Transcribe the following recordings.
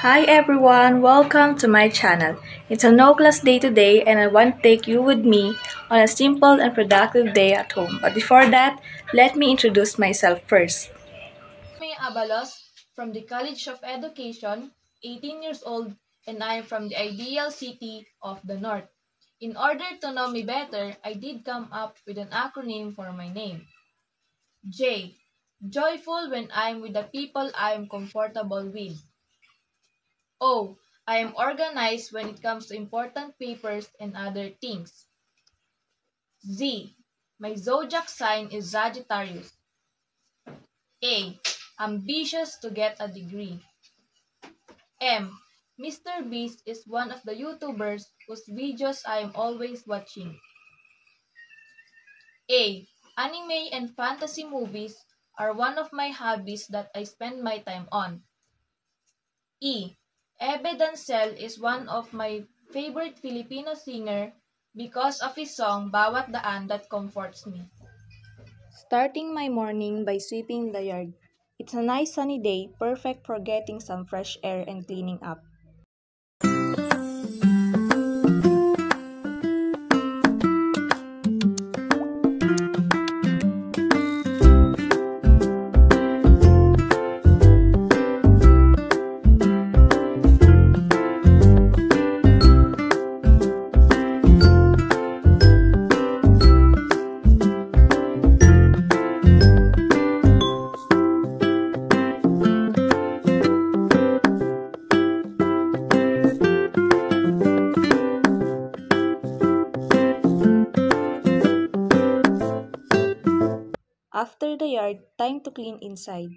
Hi everyone, welcome to my channel. It's a no class day today and I want to take you with me on a simple and productive day at home. But before that, let me introduce myself first. May Abalos from the College of Education, 18 years old, and I am from the ideal city of the North. In order to know me better, I did come up with an acronym for my name. J. Joyful when I am with the people I am comfortable with. O. I am organized when it comes to important papers and other things. Z. My zodiac sign is Sagittarius. A. Ambitious to get a degree. M. Mr. Beast is one of the YouTubers whose videos I am always watching. A. Anime and fantasy movies are one of my hobbies that I spend my time on. E. Ebe Dancel is one of my favorite Filipino singer because of his song Bawat Daan that comforts me. Starting my morning by sweeping the yard. It's a nice sunny day, perfect for getting some fresh air and cleaning up. After the yard, time to clean inside.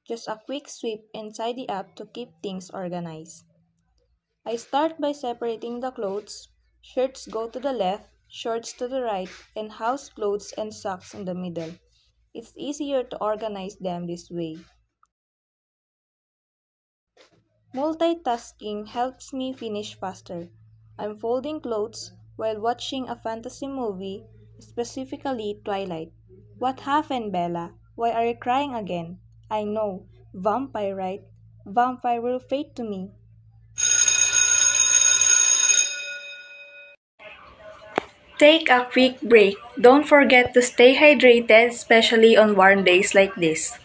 Just a quick sweep and tidy up to keep things organized. I start by separating the clothes. Shirts go to the left, shorts to the right, and house clothes and socks in the middle. It's easier to organize them this way. Multitasking helps me finish faster. I'm folding clothes while watching a fantasy movie, specifically Twilight. What happened, Bella? Why are you crying again? I know. Vampire, right? Vampire will fade to me. Take a quick break. Don't forget to stay hydrated, especially on warm days like this.